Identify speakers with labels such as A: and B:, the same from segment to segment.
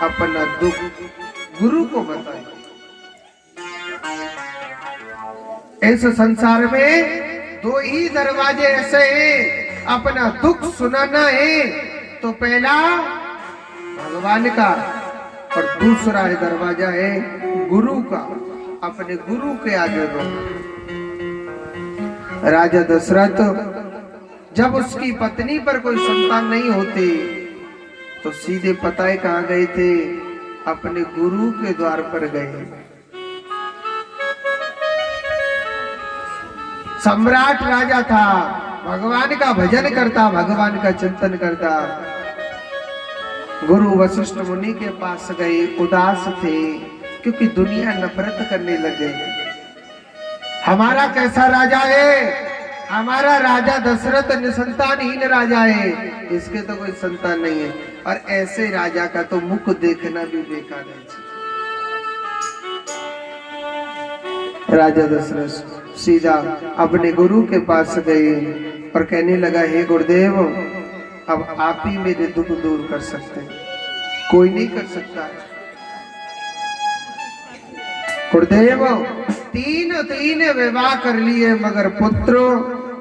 A: अपना दुख गुरु को बताए। इस संसार में दो ही दरवाजे ऐसे हैं, अपना दुख सुनाना है तो पहला भगवान का, और दूसरा है दरवाजा है गुरु का, अपने गुरु के आगे रोना। राजा दशरथ जब उसकी पत्नी पर कोई संतान नहीं होती तो सीधे पता है कहां गए थे, अपने गुरु के द्वार पर गए। सम्राट राजा था, भगवान का भजन करता, भगवान का चिंतन करता। गुरु वशिष्ठ मुनि के पास गए, उदास थे क्योंकि दुनिया नफरत करने लगे। हमारा कैसा राजा है, हमारा राजा दशरथ निसंतानहीन राजा है, इसके तो कोई संतान नहीं है, और ऐसे राजा का तो मुख देखना भी बेकार है। राजा दशरथ सीधा अपने गुरु के पास गए और कहने लगा, हे गुरुदेव, अब आप ही मेरे दुख दूर कर सकते हैं, कोई नहीं कर सकता। गुरुदेव, तीन विवाह कर लिए मगर पुत्र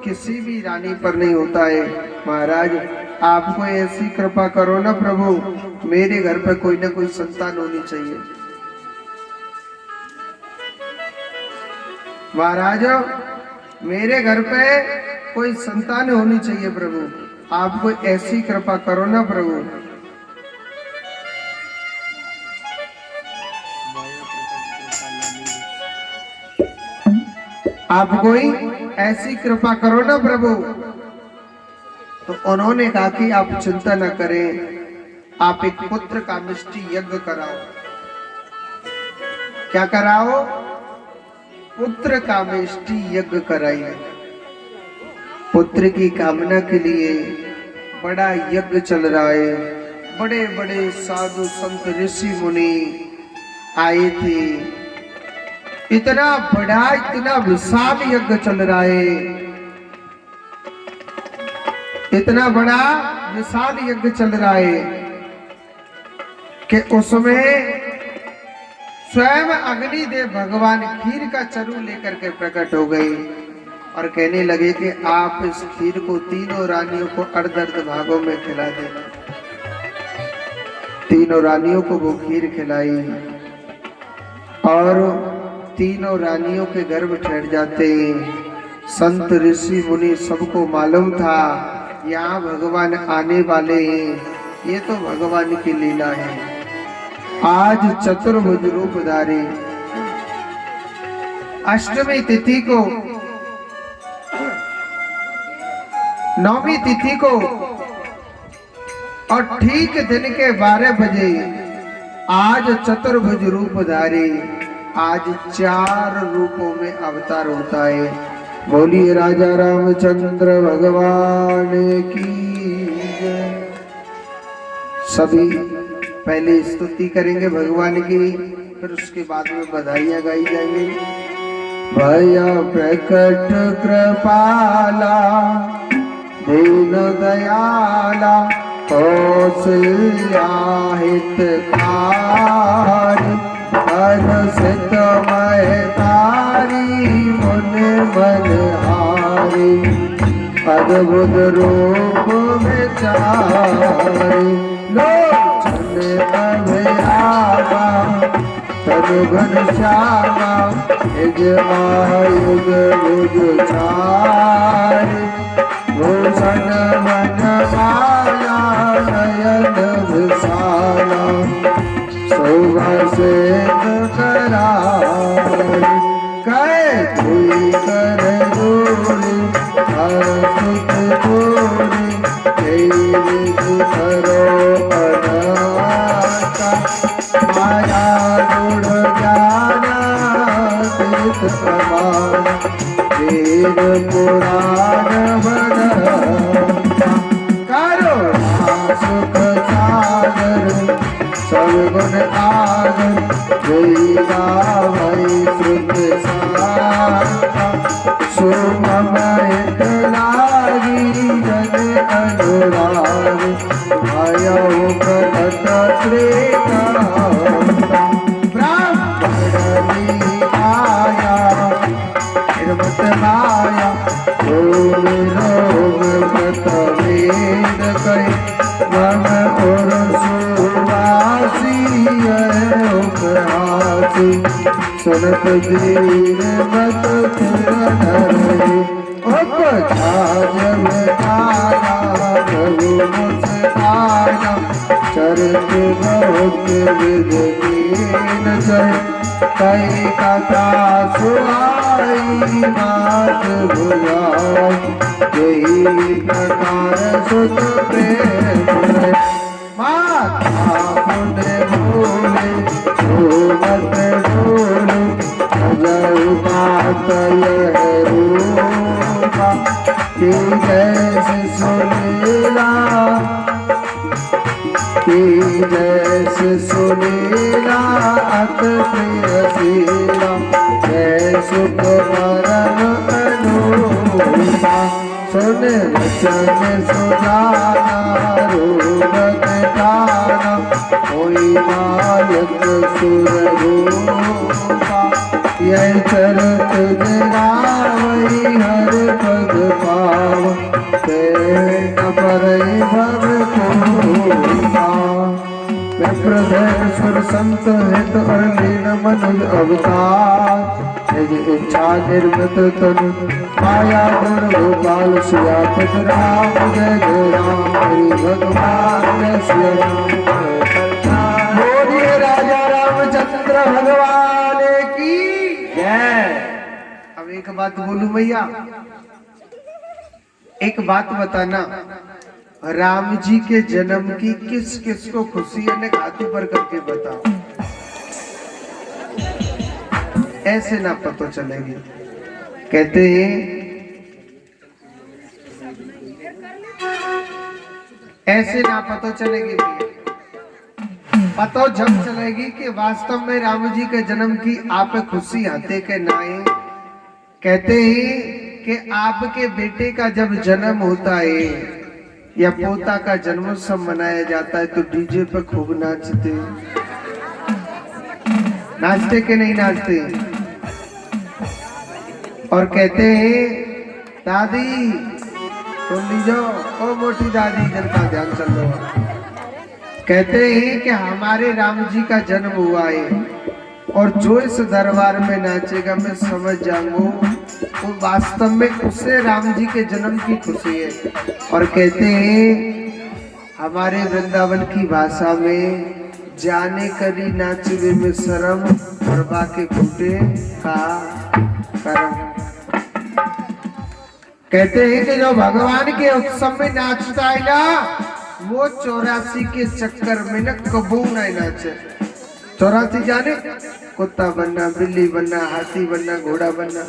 A: किसी भी रानी पर नहीं होता है। महाराज, आपको ऐसी कृपा करो ना प्रभु, मेरे घर पे कोई ना कोई संतान होनी चाहिए। महाराज, मेरे घर पे कोई संतान होनी चाहिए प्रभु, आपको ऐसी कृपा करो ना प्रभु। आप कोई ऐसी कृपा करो ना प्रभु। तो उन्होंने कहा कि आप चिंता न करें, आप एक पुत्र का मिष्टि यज्ञ कराओ। क्या कराओ? पुत्र का मिष्टि यज्ञ कराइए। पुत्र की कामना के लिए बड़ा यज्ञ चल रहा है, बड़े बड़े साधु संत ऋषि मुनि आए थे। इतना बड़ा, इतना विशाल यज्ञ चल रहा है, इतना बड़ा विशाल यज्ञ चल रहा है कि उसमें स्वयं अग्निदेव भगवान खीर का चरू लेकर के प्रकट हो गए और कहने लगे कि आप इस खीर को तीनों रानियों को अर्ध-अर्ध भागों में खिला देना। तीनों रानियों को वो खीर खिलाई और तीनों रानियों के गर्भ ठहर जाते। संत ऋषि मुनि सबको मालूम था यहाँ भगवान आने वाले हैं, ये तो भगवान की लीला है। आज चतुर्भुज रूप धारे अष्टमी तिथि को, नौवीं तिथि को और ठीक दिन के 12 बजे आज चतुर्भुज रूप धारे, आज 4 रूपों में अवतार होता है। बोलिए राजा रामचंद्र भगवान की जय। सभी पहले स्तुति करेंगे भगवान की, फिर उसके बाद में बधाइयां गाई जाएंगी। भय प्रकट कृपाला दीन दयाला कौशल्या हितकारी हर्षित महतारी मुन मनहारी अद्भुत रूप विचारी लोचन अभयामा तनु घनश्यामा युग युग चारि भूषण मन माला नयन विशाला शोभा से करारी कै कोई कर जोड़ी हर्षित जोड़ी तेरी करो अनाथा माया गुण ज्ञाना तीर्थ प्रमाण वेद पुराण बना करो सुख सागर सब गुण आगर वेदा वै श्रुत साता सुममयत लागी जन अनुराग भयो कथत त्रेता की सुनत दीन मत तेरा डरे जब तारा प्रभु मुस्काना चरित बहुत विदीन जय कई कथा सुहाई बात भुलाई यही प्रकार सुत प्रेम माता मुने बोले मत बोलो जय बात यह रूपा कि जैसे सुनेला कि जैसे सुनेला अत प्रियसीला जय सुख परम अनुपा सुन वचन सुजाना रूपत ताना कोई मायक सुररूपा यह चरत जगावई हर पद पाव न परई भव कोपा मैं प्रधर सुर संत हित और लीन मनुज अवतार निज इच्छा निर्मित तनु माया गुण गोपाल सियापत राम जय जय राम हरि भगवान जय श्री राम बोलिए राजा रामचंद्र भगवान की जय। अब एक बात बोलूं भैया, एक बात बताना, राम जी के जन्म की किस किस को खुशी है ने हाथी पर करके बताओ, ऐसे ना पता चलेगी। कहते हैं ऐसे ना पता चलेगी, पता जब चलेगी कि वास्तव में राम जी के जन्म की आप खुशी आते के नाए। कहते हैं कि आपके बेटे का जब जन्म होता है या पोता का जन्मोत्सव मनाया जाता है तो डीजे पे खूब नाचते, नाचते के नहीं नाचते। और कहते हैं दादी सुन लीजो, ओ मोटी दादी जनता ध्यान चल रहा। कहते हैं कि हमारे राम जी का जन्म हुआ है और जो इस दरबार में नाचेगा मैं समझ जाऊंगा वो वास्तव में उससे राम जी के जन्म की खुशी है। और कहते हैं हमारे वृंदावन की भाषा में जाने करी नाचवे में शर्म और बाके फूटे का करम। कहते हैं कि जो भगवान के उत्सव में नाचता है ना वो 84 के चक्कर में न कबू नहीं नाचे। 84 जाने, कुत्ता बनना, बिल्ली बनना, हाथी बनना, घोड़ा बनना।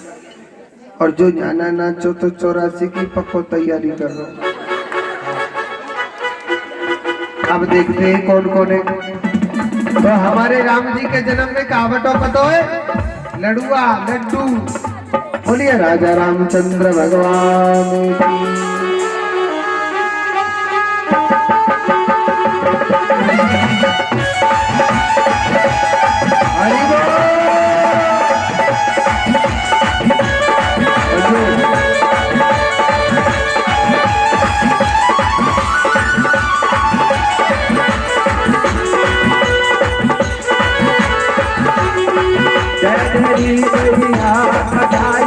A: और जो जाना नाचो तो 84 की पक्को तैयारी कर लो। अब देखते हैं कौन कौन है। तो हमारे राम जी के जन्म में कहावतों पता है, लड़ुआ लड्डू। बोलिए राजा रामचंद्र भगवान की। हरि बोल। बधाई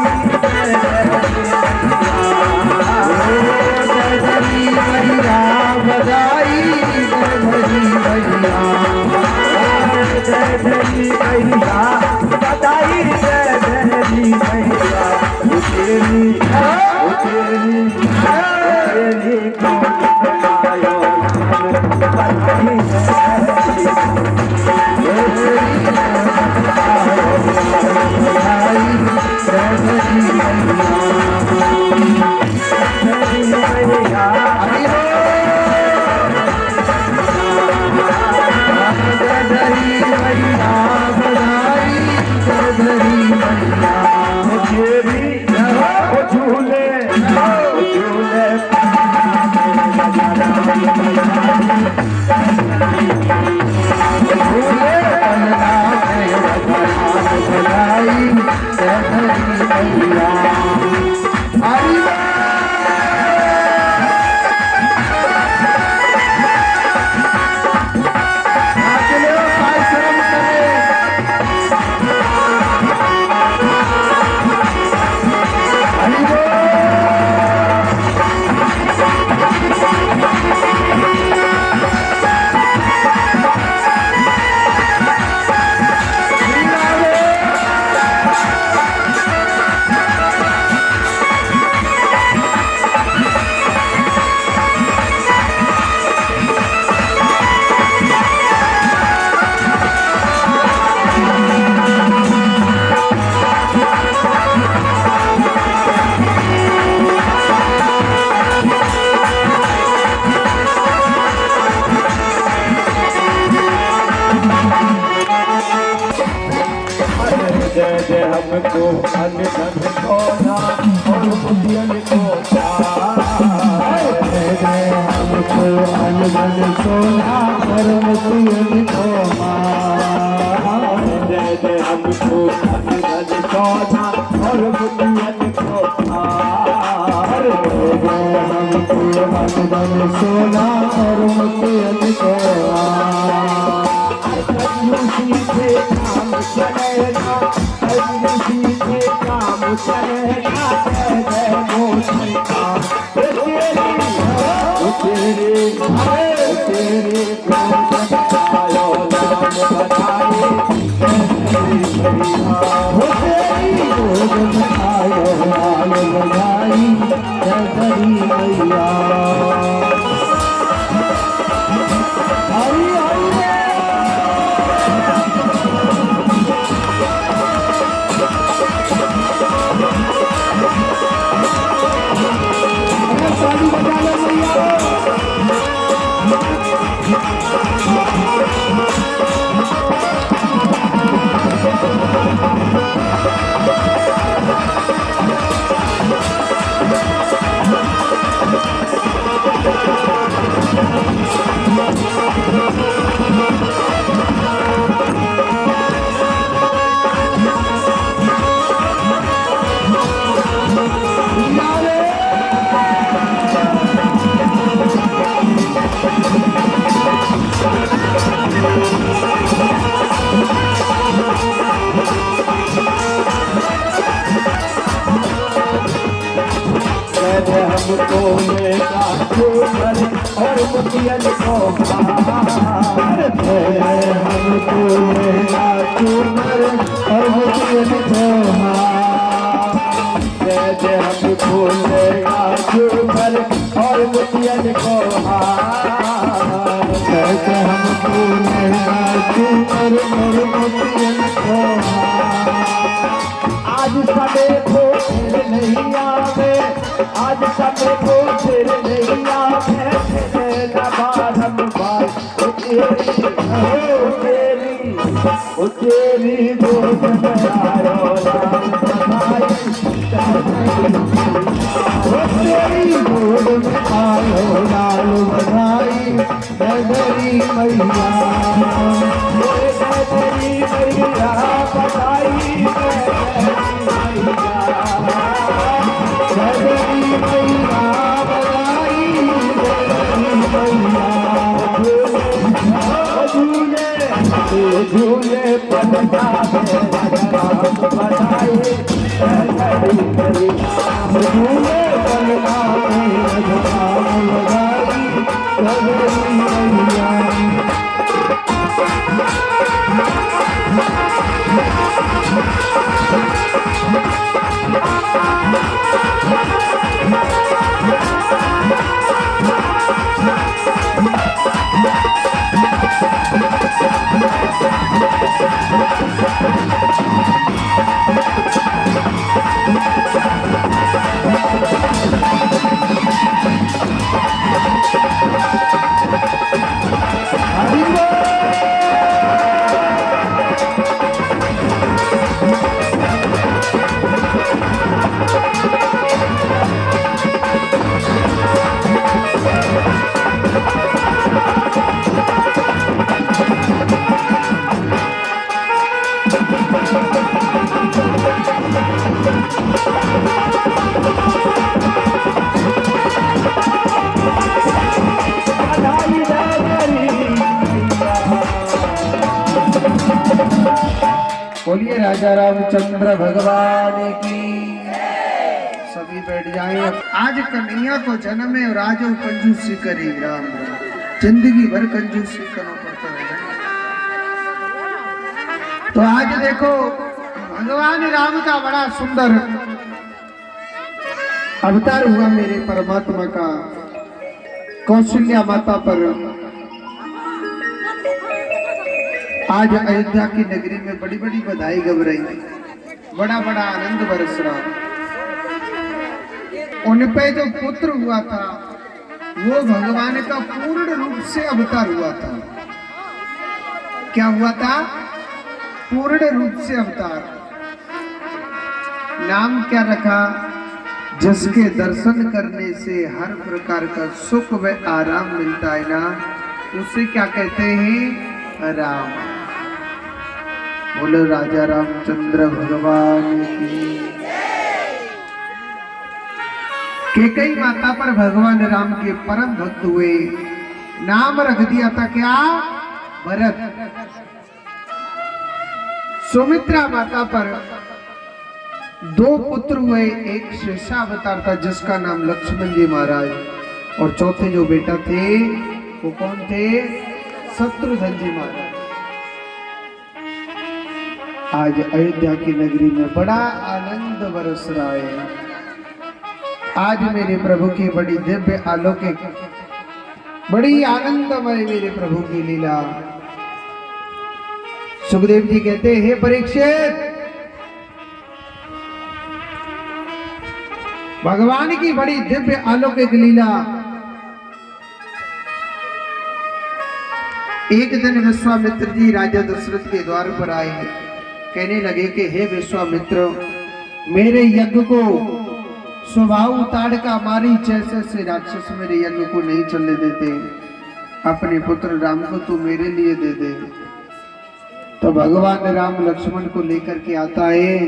B: दे हमको अन्न धन सोना और मुझे को प्यार दे हमको अन्न धन सोना और मुझे को मार दे हमको अन्न धन सोना और मुझे को प्यार दे हमको अन्न धन सोना और मुझे को सीधे काम चलेगा सीधे काम चलेगा जय मोशन का तेरे आयो नाम बताए आयो नाम बताई जय हरी मैया हमको लेगा चूमर और मुझियन को मार दे हमको लेगा चूमर और मुझियन को मार दे हमको लेगा चूमर और मुझियन को मार दे हमको लेगा चूमर और मुझियन को मार आज सबे को नहीं आवे आज सबे को फिर नहीं आवे हम बात तेरी गोद में आयो नाम बताई तेरी गोद में आयो नाम बताई गगरी मैया गगरी मैया बताई झूले पलटा राम बताए झूले पलटा राम
A: बोलिए राजा रामचंद्र भगवान की। सभी बैठ जाए। आज कन्हैया को जन्म है और आज वो कंजूसी करे। राम राम जिंदगी भर कंजूसी करना पड़ता है। तो आज देखो भगवान राम का बड़ा सुंदर अवतार हुआ मेरे परमात्मा का कौशल्या माता पर। आज अयोध्या की नगरी में बड़ी बड़ी बधाई गब रही, बड़ा बड़ा आनंद बरस रहा। उन पे जो पुत्र हुआ था वो भगवान का पूर्ण रूप से अवतार हुआ था। क्या हुआ था? पूर्ण रूप से अवतार। नाम क्या रखा? जिसके दर्शन करने से हर प्रकार का सुख व आराम मिलता है ना, उसे क्या कहते हैं? राम। बोलो राजा रामचंद्र भगवान की। कैकेयी माता पर भगवान राम के परम भक्त हुए, नाम रख दिया था क्या? भरत। सुमित्रा माता पर 2 पुत्र हुए, एक शेषावतार था जिसका नाम लक्ष्मण जी महाराज, और चौथे जो बेटा थे वो कौन थे? शत्रुघ्न जी महाराज। आज अयोध्या की नगरी में बड़ा आनंद बरस रहा है। आज मेरे प्रभु की बड़ी दिव्य अलौकिक, बड़ी आनंदमय मेरे प्रभु की लीला। सुखदेव जी कहते हैं, हे परीक्षित, भगवान की बड़ी दिव्य अलौकिक लीला। एक दिन विश्वामित्र जी राजा दशरथ के द्वार पर आए, कहने लगे कि हे विश्वामित्र, मेरे यज्ञ को स्वभाव ताड़का मारी जैसे से राक्षस मेरे यज्ञ को नहीं चलने देते, अपने पुत्र राम को तू मेरे लिए दे दे। तो भगवान राम लक्ष्मण को लेकर के आता है,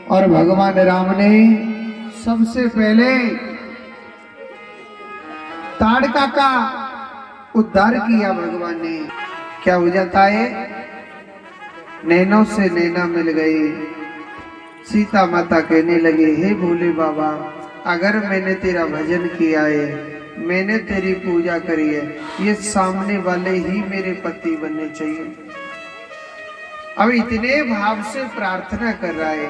A: और भगवान राम ने सबसे पहले ताड़का का उद्धार किया। भगवान ने क्या हो जाता है? नैनों से नैना मिल गई। सीता माता कहने लगे, हे भोले बाबा, अगर मैंने तेरा भजन किया है, मैंने तेरी पूजा करी है, ये सामने वाले ही मेरे पति बनने चाहिए। अब इतने भाव से प्रार्थना कर रहा है,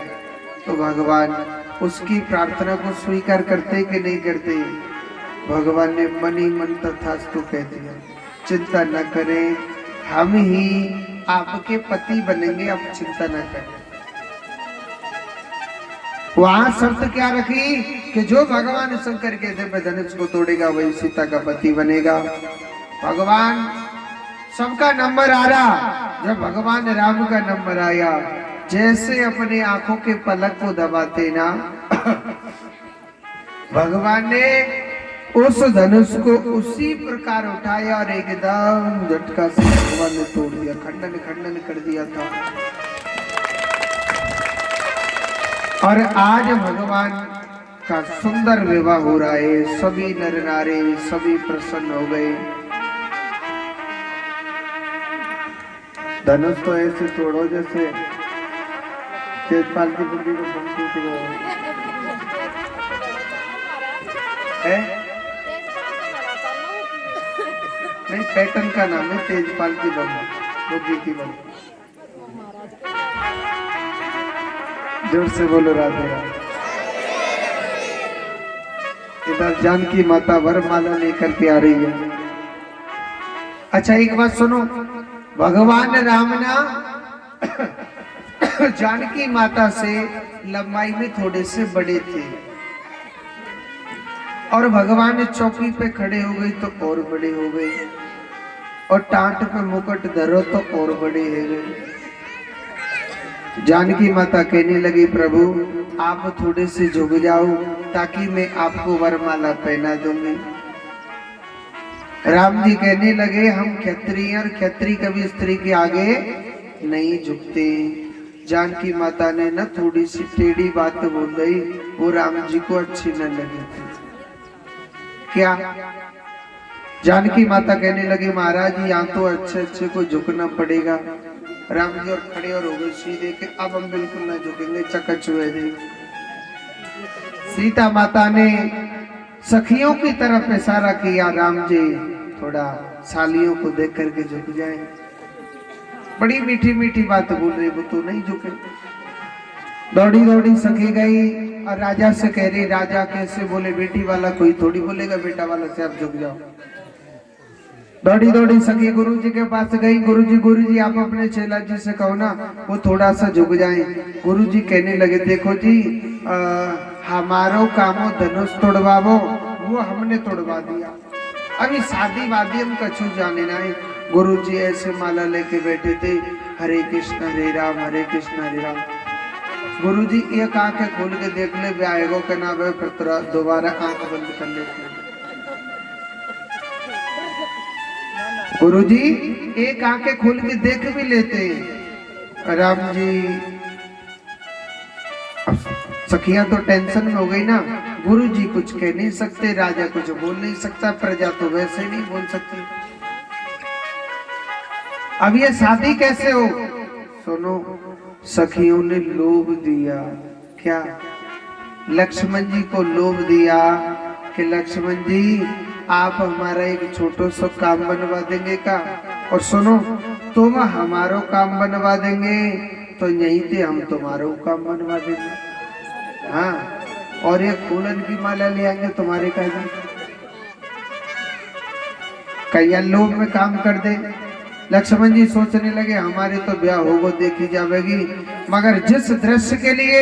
A: तो भगवान उसकी प्रार्थना को स्वीकार करते कि नहीं करते? भगवान ने मन ही मन तथास्तु कह दिया, चिंता न करें, हम ही आपके पति बनेंगे, आप चिंता न करें। वहां शर्त क्या रखी कि जो भगवान शंकर के दिव्य धनुष को तोड़ेगा वही सीता का पति बनेगा। भगवान सबका नंबर आ रहा, जब भगवान राम का नंबर आया, जैसे अपने आंखों के पलक को दबाते ना, भगवान ने उस धनुष को उसी प्रकार उठाया और एकदम झटका से भगवान ने तोड़ दिया, खंडन खंडन कर दिया था। और आज भगवान का सुंदर विवाह हो रहा है, सभी नर नारी सभी प्रसन्न हो गए। धनुष तो ऐसे तोड़ो जैसे तेजपाल की बुद्धि को संतुष्ट है। नहीं, पैटर्न का नाम है तेजपाल की बम, बुद्धि की बम। जोर से बोलो राधे राधे। इधर जानकी माता वरमाला लेकर के आ रही है। अच्छा एक बात सुनो, भगवान राम ना जानकी माता से लंबाई में थोड़े से बड़े थे, और भगवान चौकी पे खड़े हो गए तो और बड़े हो गए, और टाट पे मुकुट धरो तो और बड़े हो गए। जानकी माता कहने लगी, प्रभु आप थोड़े से झुक जाओ ताकि मैं आपको वरमाला पहना दूंगी। राम जी कहने लगे, हम क्षत्रिय, और क्षत्रिय कभी स्त्री के आगे नहीं झुकते। जानकी माता ने न थोड़ी सी टेढ़ी बात बोल गई, वो राम जी को अच्छी न लगी थी। क्या? जानकी माता कहने लगी, महाराज यहाँ तो अच्छे अच्छे को झुकना पड़ेगा। राम जी और खड़े और हो गए सीधे के, अब हम बिल्कुल ना झुकेंगे, चकचुए जी। सीता माता ने सखियों की तरफ इशारा किया, राम जी थोड़ा सालियों को देख करके झुक जाए। बड़ी मीठी मीठी बात बोल रही, वो तो नहीं झुके। दौड़ी दौड़ी सखी गई और राजा से कह रही, राजा कैसे बोले, बेटी वाला कोई थोड़ी बोलेगा बेटा वाला से आप झुक जाओ। दौड़ी दौड़ी सखी गुरु जी के पास गई, गुरु जी आप अपने चेला जी से कहो ना वो थोड़ा सा झुक जाए। गुरु जी कहने लगे, देखो जी हमारो कामो धनुष तोड़वावो, वो हमने तोड़वा दिया, अभी शादी वादी हम कछु जाने ना है। गुरु जी ऐसे माला लेके बैठे थे, हरे कृष्ण हरे राम हरे कृष्ण हरे राम। गुरुजी एक आंखें खोल के देख ले ब्याहेगो के ना बे, फिर तुरा दोबारा आंख बंद कर लेते। गुरुजी एक आंखें खोल के देख भी लेते। राम जी अब सखियां तो टेंशन में हो गई ना, गुरुजी कुछ कह नहीं सकते, राजा कुछ बोल नहीं सकता, प्रजा तो वैसे नहीं बोल सकती। अब ये शादी कैसे हो? सुनो, सखियों ने लोभ दिया। क्या? लक्ष्मण जी को लोभ दिया कि लक्ष्मण जी आप हमारा एक छोटो सा काम बनवा देंगे का, और सुनो तुम हमारो काम बनवा देंगे तो यहीं थे हम तुम्हारो काम बनवा देंगे। हाँ, और ये फूलन की माला ले आएंगे तुम्हारे कहना, कहीं लोभ में काम कर दे। लक्ष्मण जी सोचने लगे हमारे तो ब्याह होगो देखी जाएगी, मगर जिस दृश्य के लिए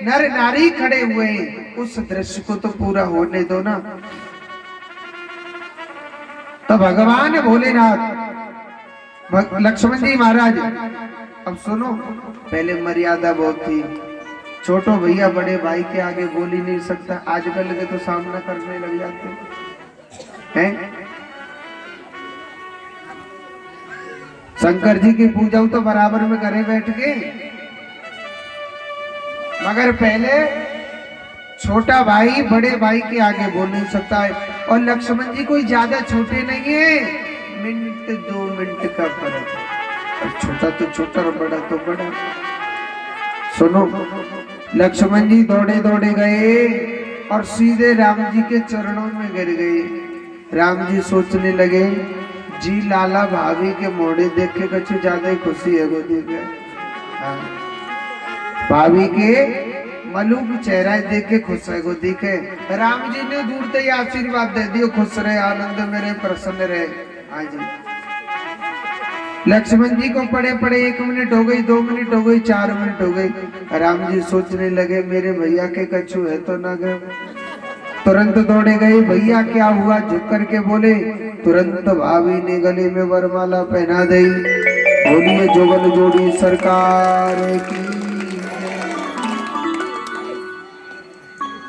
A: नर नारी खड़े हुए हैं उस दृश्य को तो पूरा होने दो ना। तो भगवान भोलेनाथ लक्ष्मण जी महाराज, अब सुनो, पहले मर्यादा बहुत थी, छोटो भैया बड़े भाई के आगे बोल ही नहीं सकता, आजकल के तो सामना करने लग जाते हैं। शंकर जी की पूजा तो बराबर में करे बैठ के, मगर पहले छोटा भाई बड़े भाई के आगे बोल नहीं सकता है। और लक्ष्मण जी कोई ज्यादा छोटे नहीं है, मिनट 2 मिनट का फर्क है, छोटा तो छोटा और बड़ा तो बड़ा। सुनो, लक्ष्मण जी दौड़े दौड़े गए और सीधे राम जी के चरणों में गिर गए। राम जी सोचने लगे, जी लाला भाभी के मोड़े देख के कुछ ज्यादा ही खुशी है वो देखे। भाभी के मलूक चेहरा देख के खुश है वो देखे। राम जी ने दूर से आशीर्वाद दे दियो, खुश रहे, आनंद में रहे, प्रसन्न रहे। हाँ जी। लक्ष्मण जी को पड़े पड़े 1 मिनट हो गई, 2 मिनट हो गई, 4 मिनट हो गई। राम जी सोचने लगे मेरे भैया के कछु है तो ना गए। तुरंत दौड़े गए, भैया क्या हुआ? झुक करके बोले। तुरंत भाभी ने गले में वरमाला पहना दी। बोलिए जोगन जोड़ी सरकार की।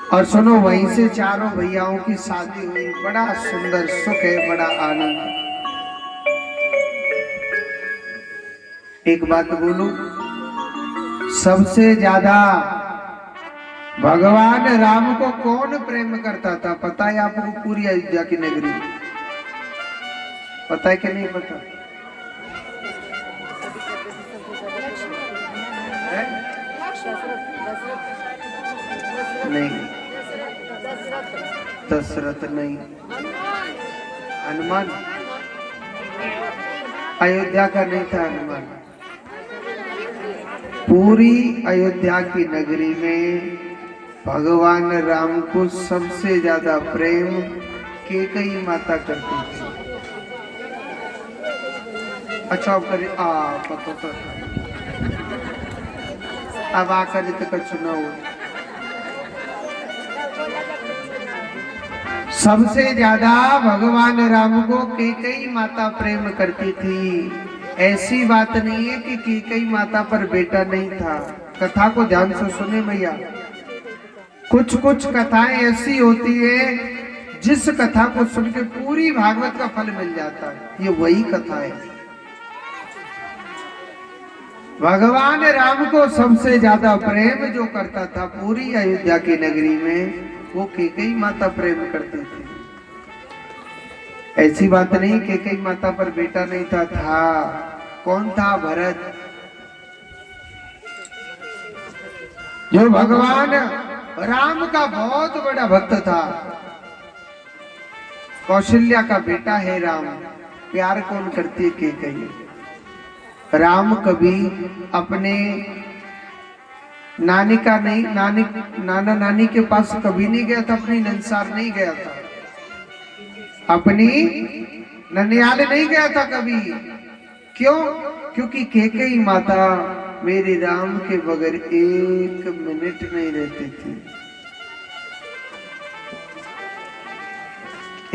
A: और सुनो, वहीं से चारों भैयाओं की शादी हुई। बड़ा सुंदर सुख है, बड़ा आनंद। एक बात बोलूं, सबसे ज्यादा भगवान राम को कौन प्रेम करता था पता है आपको? पूरी अयोध्या की नगरी। पता है कि नहीं पता? है? नहीं, दशरथ नहीं, हनुमान। अयोध्या का नहीं था हनुमान। पूरी अयोध्या की नगरी में भगवान राम को सबसे ज्यादा प्रेम कैकेयी माता करती थी। अच्छा करे पता तो अब आकर तो कुछ न हो। सबसे ज्यादा भगवान राम को कैकेयी माता प्रेम करती थी। ऐसी बात नहीं है कि कैकेयी माता पर बेटा नहीं था। कथा को ध्यान से सुने भैया। कुछ कुछ कथाएं ऐसी होती है जिस कथा को सुन के पूरी भागवत का फल मिल जाता है। ये वही कथा है। भगवान राम को सबसे ज्यादा प्रेम जो करता था पूरी अयोध्या की नगरी में, वो कैकेयी माता प्रेम करती थी। ऐसी बात नहीं कैकेयी माता पर बेटा नहीं था। कौन था? भरत, जो भगवान राम का बहुत बड़ा भक्त था। कौशल्या का बेटा है राम। प्यार कौन करती है? कैकेयी। राम कभी अपने नानी का नहीं, नाना नानी के पास कभी नहीं गया था, अपनी नंसार नहीं गया था, अपनी ननियाल नहीं गया था कभी। क्यों? क्योंकि कैकेयी माता मेरे राम के बगैर 1 मिनट नहीं रहती थी।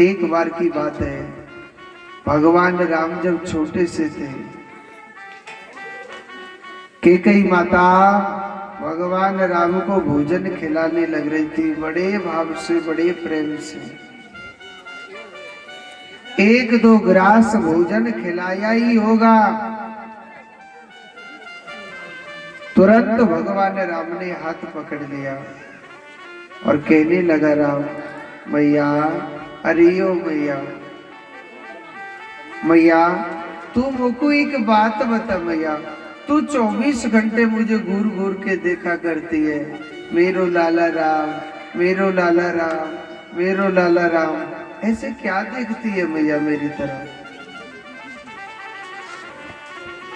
A: एक बार की बात है, भगवान राम जब छोटे से थे, कैकेयी माता भगवान राम को भोजन खिलाने लग रही थी, बड़े भाव से, बड़े प्रेम से। एक दो ग्रास भोजन खिलाया ही होगा। तुरंत भगवान राम ने हाथ पकड़ लिया और कहने लगा, राम मैया, अरे ओ मैया, मैया तू मुझको एक बात बता मैया, तू 24 घंटे मुझे घूर घूर के देखा करती है, मेरो लाला राम, मेरो लाला राम, मेरो लाला राम, ऐसे क्या देखती है मैया मेरी तरह?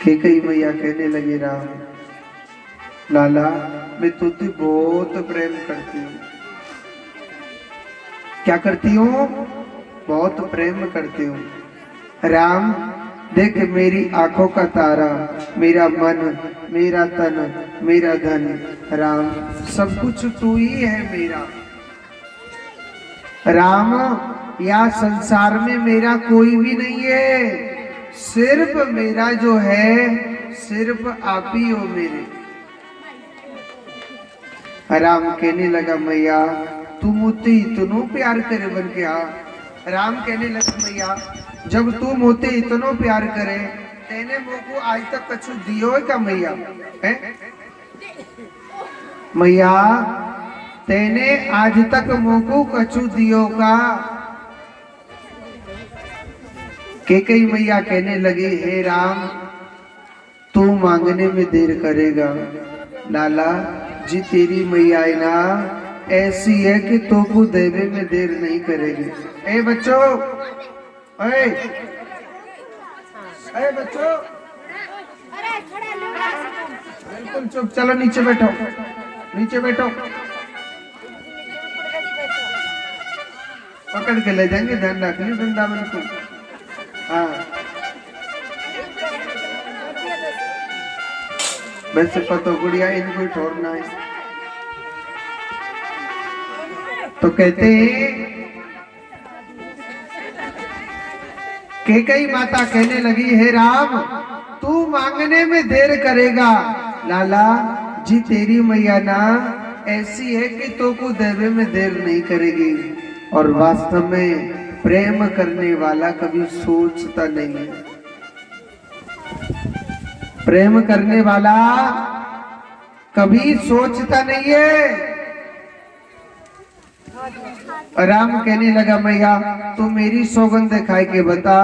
A: कैकेयी मैया कहने लगी, राम लाला मैं तुझसे बहुत प्रेम करती हूँ। क्या करती हूँ? बहुत प्रेम करती हूँ। राम देख, मेरी आंखों का तारा, मेरा मन, मेरा तन, मेरा धन, राम सब कुछ तू ही है मेरा। राम या संसार में मेरा कोई भी नहीं है, सिर्फ मेरा जो है सिर्फ आप ही हो मेरे। राम कहने लगा, मैया तू मुझसे इतनो प्यार करे बन के आ। राम कहने लगा, मैया जब तू मुझसे इतनो प्यार करे, तेने मुझको आज तक कछु दियो है क्या मैया? है मैया, तेने आज तक मुझको कछु दियो का? कैकेयी मैया कहने लगी, हे राम तू मांगने में देर करेगा, लाला जी तेरी मैया है ना ऐसी है कि तो को देवे में देर नहीं करेगी। ए बच्चों, ए बच्चों, बिल्कुल चुप, चलो नीचे बैठो, नीचे बैठो, पकड़ के ले जाएंगे, ध्यान रख लियो वृंदावन को। हाँ वैसे पतो गुड़िया इनको छोड़ना है। तो कहते हैं, कैकेयी माता कहने लगी, हे राम तू मांगने में देर करेगा, लाला जी तेरी मैया ना ऐसी है कि तो को देवे में देर नहीं करेगी। और वास्तव में प्रेम करने वाला कभी सोचता नहीं है। प्रेम करने वाला कभी सोचता नहीं है। राम कहने लगा, मैया तू मेरी सौगंध खाए के बता,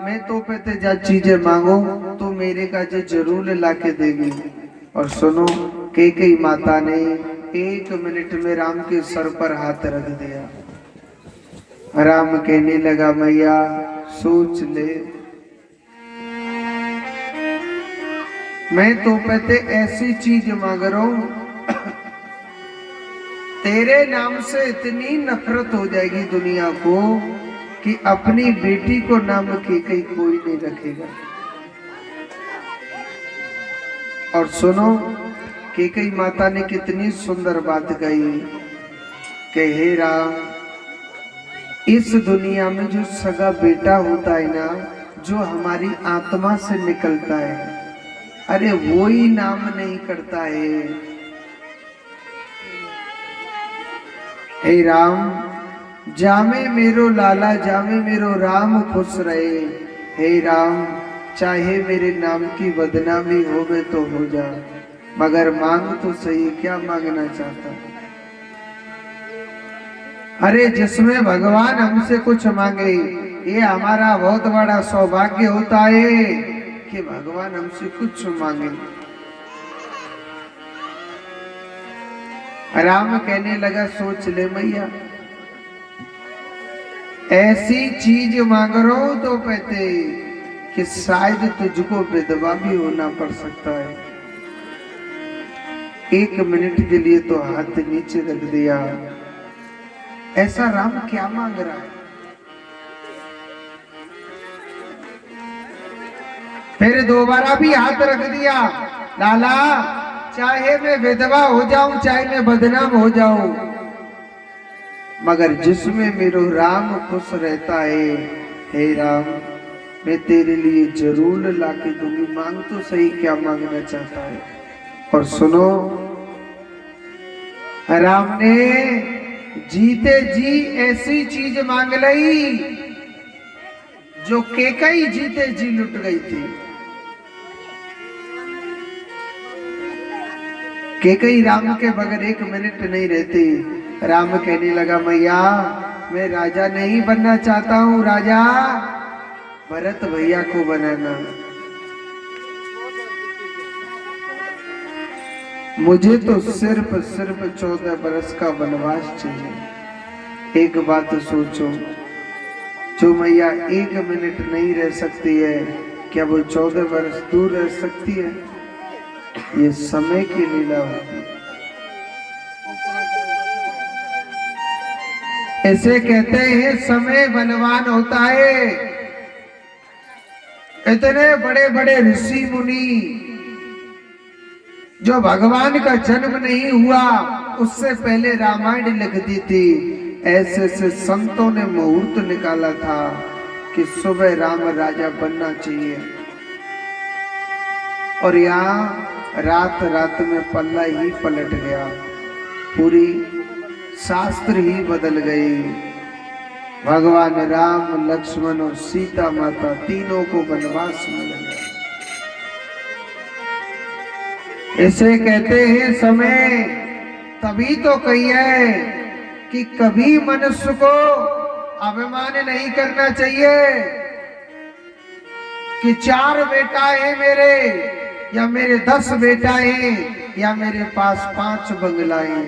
A: मैं तो पे जा चीजें मांगो तो मेरे का जो जरूर ला के देगी। और सुनो, कैकेयी माता ने 1 मिनट में राम के सर पर हाथ रख दिया। राम कहने लगा, मैया सोच ले, मैं तो पे ऐसी चीज मांग रहा हूं, तेरे नाम से इतनी नफरत हो जाएगी दुनिया को कि अपनी बेटी को नाम कैकेयी कोई नहीं रखेगा। और सुनो, कैकेयी माता ने कितनी सुंदर बात कही कि हे राम, इस दुनिया में जो सगा बेटा होता है ना, जो हमारी आत्मा से निकलता है, अरे वो ही नाम नहीं करता है। हे राम जामे मेरो लाला, जामे मेरो राम खुश रहे। हे राम चाहे मेरे नाम की बदनामी होवे तो हो जा, मगर मांग तो सही, क्या मांगना चाहता? अरे जिसमें भगवान हमसे कुछ मांगे, ये हमारा बहुत बड़ा सौभाग्य होता है कि भगवान हमसे कुछ मांगे। राम कहने लगा, सोच ले मैया, ऐसी चीज मांग रहा हूं तो कहते कि शायद तुझको विधवा भी होना पड़ सकता है। 1 मिनट के लिए तो हाथ नीचे रख दिया। ऐसा राम क्या मांग रहा है? फिर दोबारा भी हाथ रख दिया, लाला चाहे मैं विधवा हो जाऊं, चाहे मैं बदनाम हो जाऊं, मगर जिसमें मेरो राम खुश रहता है, हे राम मैं तेरे लिए जरूर लाके दूंगी। मांग तो सही, क्या मांगना चाहता है? और सुनो, राम ने जीते जी ऐसी चीज मांग लई जो केकई जीते जी लुट गई थी। केकई राम के बगैर एक मिनट नहीं रहती। राम कहने लगा, मैया मैं राजा नहीं बनना चाहता हूं, राजा भरत भैया को बनाना। मुझे तो सिर्फ 14 बरस का वनवास चाहिए। एक बात सोचो, जो मैया एक मिनट नहीं रह सकती है, क्या वो 14 बरस दूर रह सकती है? ये समय की लीला होती है। ऐसे कहते हैं समय बलवान होता है। इतने बड़े बड़े ऋषि मुनि जो भगवान का जन्म नहीं हुआ उससे पहले रामायण लिख दी थी, ऐसे ऐसे संतों ने मुहूर्त निकाला था कि सुबह राम राजा बनना चाहिए। और यहाँ रात रात में पल्ला ही पलट गया, पूरी शास्त्र ही बदल गई। भगवान राम, लक्ष्मण और सीता माता तीनों को वनवास मिल गया। इसे कहते हैं समय। तभी तो कही है कि कभी मनुष्य को अभिमान नहीं करना चाहिए कि 4 बेटा है मेरे, या मेरे 10 बेटा है, या मेरे पास 5 बंगला है।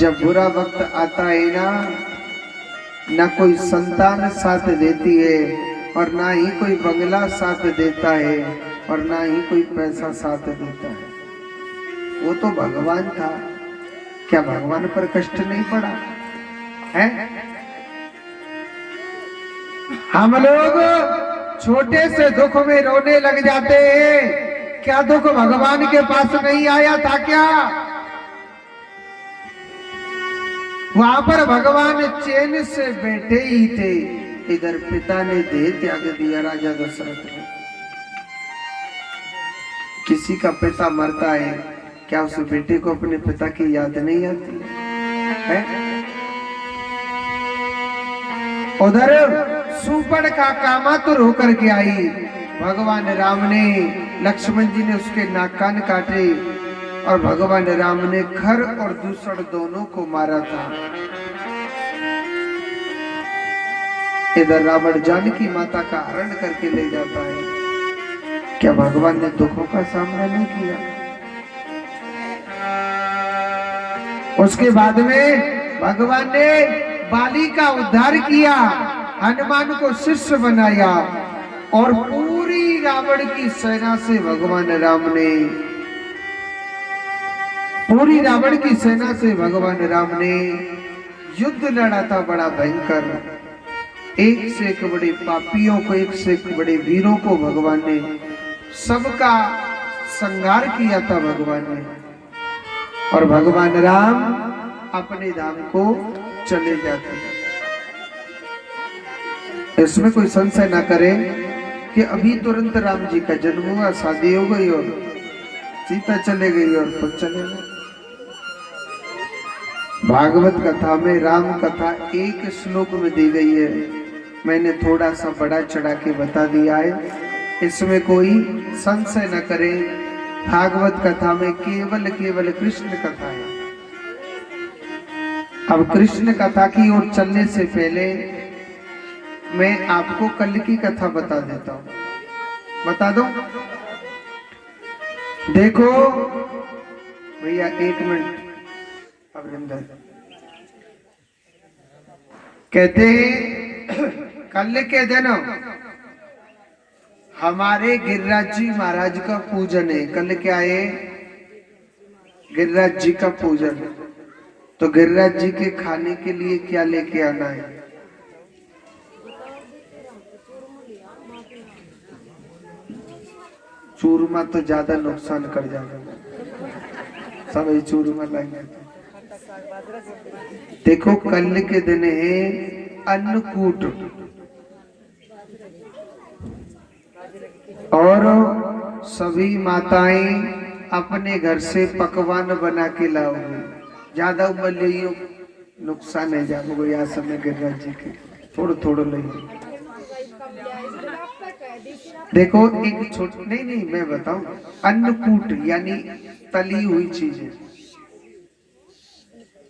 A: जब बुरा वक्त आता है ना कोई संतान साथ देती है और ना ही कोई बंगला साथ देता है और ना ही कोई पैसा साथ देता है। वो तो भगवान था, क्या भगवान पर कष्ट नहीं पड़ा है? हम लोग छोटे से दुख में रोने लग जाते हैं, क्या दुख भगवान के पास नहीं आया था क्या? वहां पर भगवान चैन से बैठे ही थे। इधर पिता ने देह त्याग दिया राजा दशरथ ने। किसी का पिता मरता है, क्या उस बेटे को अपने पिता की याद नहीं आती है? उधर सुपड़ का कामातुर होकर के आई। भगवान राम ने, लक्ष्मण जी ने उसके नाक कान काटे और भगवान राम ने खर और दूसर दोनों को मारा था। इधर रावण जानकी माता का हरण करके ले जाता है। क्या भगवान ने दुखों का सामना नहीं किया? उसके बाद में भगवान ने बाली का उद्धार किया, हनुमान को शिष्य बनाया और पूरी रावण की सेना से भगवान राम ने, पूरी रावण की सेना से भगवान राम ने युद्ध लड़ा था, बड़ा भयंकर। एक से एक बड़े पापियों को, एक से एक बड़े वीरों को भगवान ने सबका संहार किया था भगवान ने। और भगवान राम अपने धाम को चले जाते हैं। इसमें कोई संशय ना करे कि अभी तुरंत राम जी का जन्म हुआ, शादी हो गई और सीता चले गई और खुद चले गए। भागवत कथा में राम कथा एक श्लोक में दी गई है। मैंने थोड़ा सा बड़ा चढ़ा के बता दिया है, इसमें कोई संशय न करें। भागवत कथा में केवल कृष्ण कथा है। अब कृष्ण कथा की ओर चलने से पहले मैं आपको कल की कथा बता देता हूं। बता दो? देखो भैया, 1 मिनट। अभिनंदन कहते हैं कल के दिन हमारे गिरिराज जी महाराज का पूजन है। कल क्या है? गिरिराज जी का पूजन। तो गिरिराज जी के खाने के लिए क्या लेके आना है? चूरमा तो ज्यादा नुकसान कर जाएगा, सब चूरमा लाएंगे। देखो कल के दिन है अन्नकूट, और सभी माताएं अपने घर से पकवान बना के लाओगे। ज्यादा उम्र लियो नुकसान है जाबो या समय गिरिराज जी के थोड़ा थोड़ा लियो। देखो एक नहीं नहीं मैं बताऊं, अन्नकूट यानी तली हुई चीजें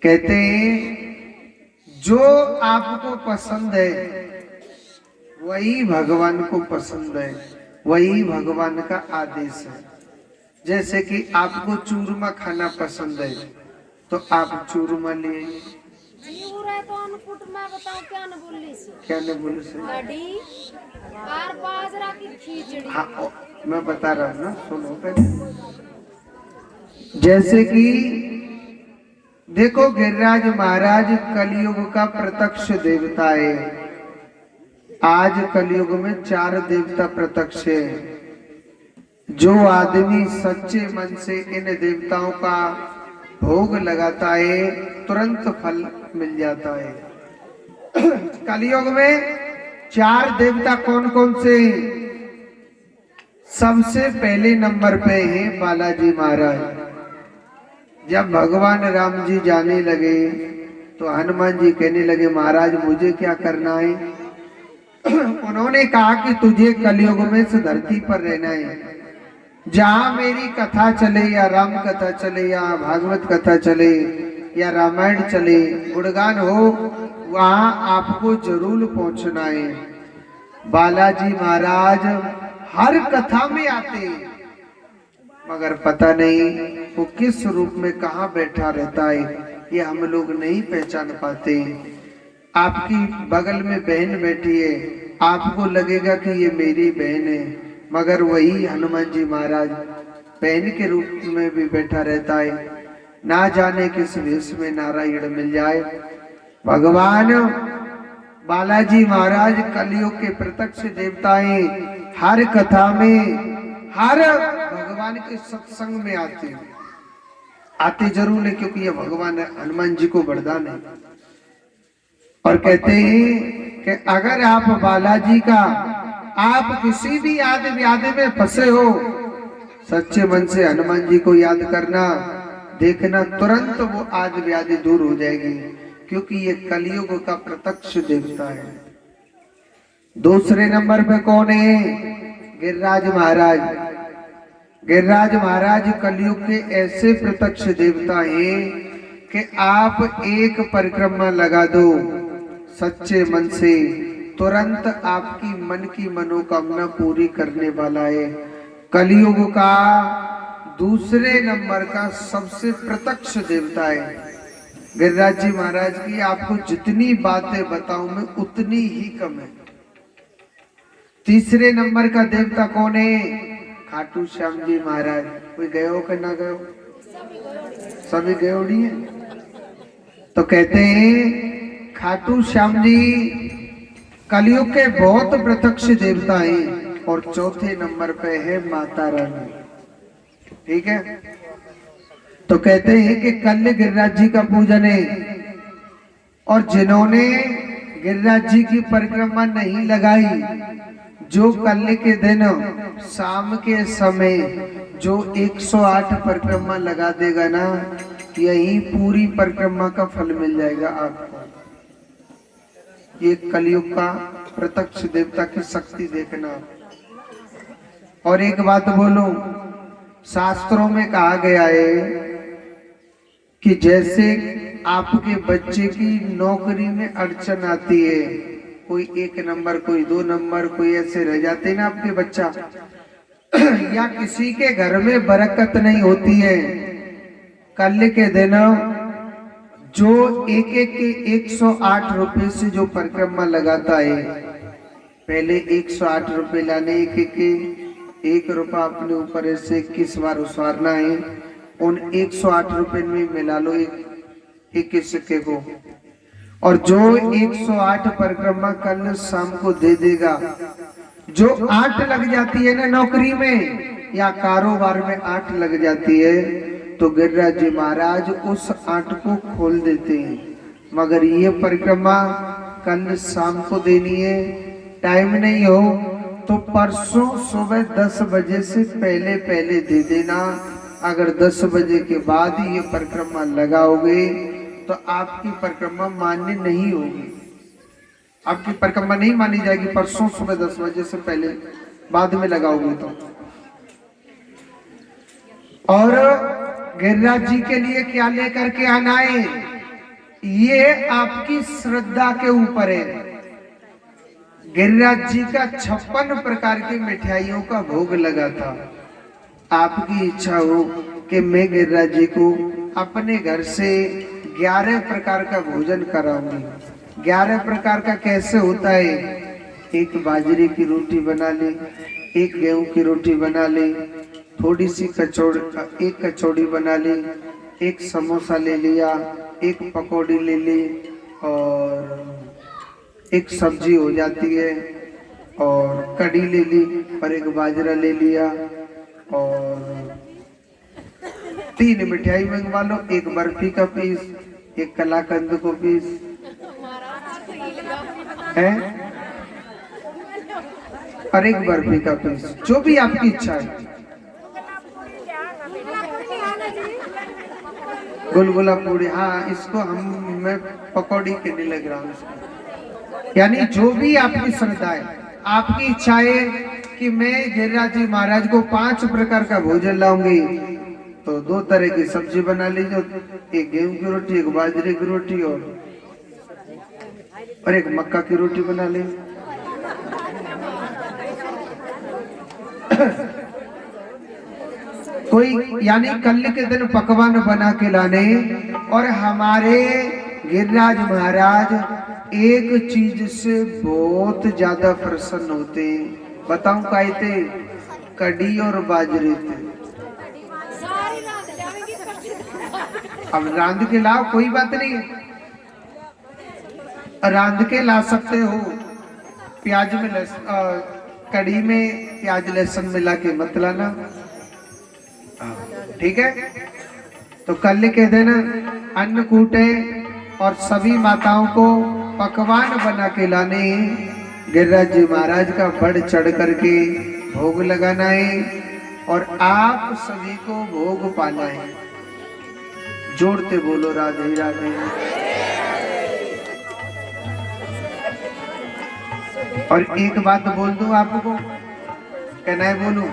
A: कहते हैं जो आपको पसंद है वही भगवान को पसंद है, वही भगवान का आदेश है। जैसे कि आपको चूरमा खाना पसंद है तो आप चूरमा लिए।
C: तो अन्नकूट मैं बताऊं क्या न बोली से,
A: क्या नहीं बोले से?
C: कढ़ी और बाजरा की खिचड़ी।
A: हाँ मैं बता रहा हूँ ना, सुनो पहले। जैसे कि देखो गिरिराज महाराज कलयुग का प्रत्यक्ष देवता है। आज कलयुग में 4 देवता प्रत्यक्ष है। जो आदमी सच्चे मन से इन देवताओं का भोग लगाता है तुरंत फल मिल जाता है। कलयुग में 4 देवता कौन कौन से? सबसे पहले नंबर पे है बालाजी महाराज। जब भगवान राम जी जाने लगे तो हनुमान जी कहने लगे महाराज मुझे क्या करना है? उन्होंने कहा कि तुझे कलयुग में इस धरती पर रहना है। जहां मेरी कथा चले या राम कथा चले या भागवत कथा चले या रामायण चले, गुणगान हो, वहां आपको जरूर पहुंचना है। बालाजी महाराज हर कथा में आते मगर पता नहीं वो किस रूप में कहाँ बैठा रहता है ये हम लोग नहीं पहचान पाते। आपकी बगल में बहन बैठी है, आपको लगेगा कि ये मेरी बहन है, मगर वही हनुमान जी महाराज बहन के रूप में भी बैठा रहता है। ना जाने किस वेश में नारायण मिल जाए। भगवान बालाजी महाराज कलयुग के प्रत्यक्ष देवता हैं। हर कथा में हर भगवान के सत्संग में आते जरूर है, क्योंकि ये भगवान हनुमान जी को वरदान है। और कहते हैं कि अगर आप बालाजी का आप किसी भी याद व्याधि में फंसे हो, सच्चे मन से हनुमान जी को याद करना, देखना तुरंत वो आदि व्याधि दूर हो जाएगी, क्योंकि ये कलयुग का प्रत्यक्ष देवता है। दूसरे नंबर पे कौन है? गिरिराज महाराज। गिरिराज महाराज कलयुग के ऐसे प्रत्यक्ष देवता हैं कि आप एक परिक्रमा लगा दो सच्चे मन से, तुरंत आपकी मन की मनोकामना पूरी करने वाला है। कलयुग का दूसरे नंबर का सबसे प्रत्यक्ष देवता है गिरिराज जी महाराज की। आपको जितनी बातें बताऊं मैं उतनी ही कम है। तीसरे नंबर का देवता कौन है? खाटू श्याम जी महाराज। कोई गयो कि ना गयो? सभी गयोड़ी है। तो कहते हैं खाटू श्याम जी कलयुग के बहुत प्रत्यक्ष देवता हैं। और चौथे नंबर पे है माता रानी। ठीक है, तो कहते हैं कि कल गिरिराज जी का पूजन है, और जिन्होंने गिरिराज जी की परिक्रमा नहीं लगाई, जो कल के दिन शाम के समय जो 108 परिक्रमा लगा देगा ना, यही पूरी परिक्रमा का फल मिल जाएगा आपको। ये कलयुग का प्रत्यक्ष देवता की शक्ति देखना। और एक बात बोलो, शास्त्रों में कहा गया है कि जैसे आपके बच्चे की नौकरी में अड़चन आती है, कोई 1 नंबर कोई 2 नंबर कोई ऐसे रह जाते ना आपके बच्चा, या किसी के घर में बरकत नहीं होती है, कल के दिन जो एक के 108 रुपए से जो परिक्रमा लगाता है, पहले 108 रुपए लाने, एक रुपया अपने ऊपर ऐसे 21 बार उसारना है। उन 108 रुपए में मिला लो एक सिक्के को, और जो 108 परिक्रमा कल शाम को दे देगा, जो 8 लग जाती है ना नौकरी में या कारोबार में 8 लग जाती है, तो गिरिराज जी महाराज उस 8 को खोल देते हैं। मगर ये परिक्रमा कल शाम को देनी है, टाइम नहीं हो तो परसों सुबह 10 बजे से पहले पहले दे देना, अगर 10 बजे के बाद ही ये परिक्रमा लगाओगे तो आपकी परिक्रमा मान्य नहीं होगी, आपकी परिक्रमा नहीं मानी जाएगी। परसों सुबह 10 बजे से पहले बाद में लगाओगे तो। और गिरिराज जी के लिए क्या लेकर के आना है, ये आपकी श्रद्धा के ऊपर है। गिरिराज जी का 56 प्रकार की मिठाइयों का भोग लगा था। आपकी इच्छा हो कि मैं गिरिराज जी को अपने घर से 11 प्रकार का भोजन कराऊंगी। 11 प्रकार का कैसे होता है, एक बाजरे की रोटी बना ली, एक गेहूं की रोटी बना ली, थोड़ी सी एक कचौड़ी बना ली, एक समोसा ले लिया, एक पकौड़ी ले ली और एक सब्जी हो जाती है, और कढ़ी ले ली और एक बाजरा ले लिया, और 3 मिठाई मंगवा लो, एक बर्फी का पीस, एक कलाकंद को पीस है और एक बर्फी का पीस, जो भी आपकी इच्छा है। गुलगुला पूड़ी, हाँ इसको मैं पकौड़ी के नहीं लग रहा हूँ इसको। यानी जो भी आपकी श्रद्धा है, आपकी इच्छा है कि मैं गिरिराज जी महाराज को 5 प्रकार का भोजन लाऊंगी, तो 2 तरह की सब्जी बना लीजिए, एक गेहूं की रोटी, एक बाजरे की रोटी और एक मक्का की रोटी बना ली। कोई यानी कल के दिन पकवान बना के लाने, और हमारे गिरिराज महाराज एक चीज से बहुत ज्यादा प्रसन्न होते हैं। बताऊं काय थे, कड़ी और बाजरे थे। अब रांध के लाओ, कोई बात नहीं, रांध के ला सकते हो। प्याज में कड़ी में प्याज लहसुन मिला के मत लाना, ठीक है। तो कल के दिन अन्न कूटे और सभी माताओं को पकवान बना के लाने, गिरिराज जी महाराज का बढ़ चढ़ करके भोग लगाना है और आप सभी को भोग पाना है। जोड़ते बोलो राधे राधे। और एक बात बोल दूं आपको, कहना है बोलूं,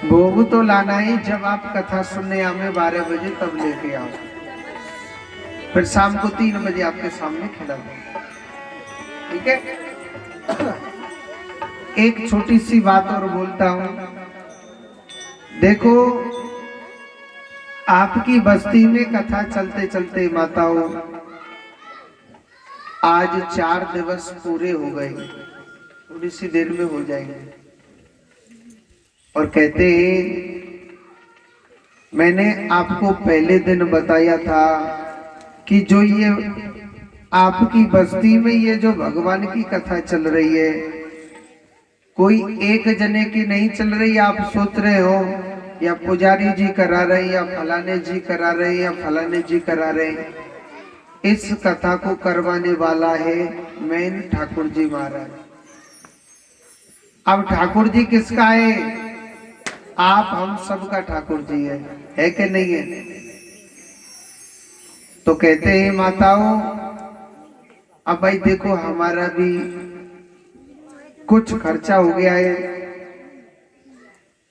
A: भोग तो लाना ही जब आप कथा सुनने आवे 12 बजे, तब लेके आओ, फिर शाम को 3 बजे आपके सामने खिला दो, ठीक है। एक छोटी सी बात और बोलता हूं, देखो आपकी बस्ती में कथा चलते चलते माताओं आज 4 दिवस पूरे हो गए, थोड़ी सी देर में हो जाएंगे। और कहते हैं मैंने आपको पहले दिन बताया था कि जो ये आपकी बस्ती में ये जो भगवान की कथा चल रही है, कोई एक जने की नहीं चल रही। आप सोच रहे हो या पुजारी जी करा रहे, या फलाने जी करा रहे, या फलाने जी करा रहे। इस कथा को करवाने वाला है मेन ठाकुर जी महाराज। अब ठाकुर जी किसका है? आप हम सब का ठाकुर जी है कि नहीं है? तो कहते हैं माताओं, अब भाई देखो हमारा भी कुछ खर्चा हो गया है,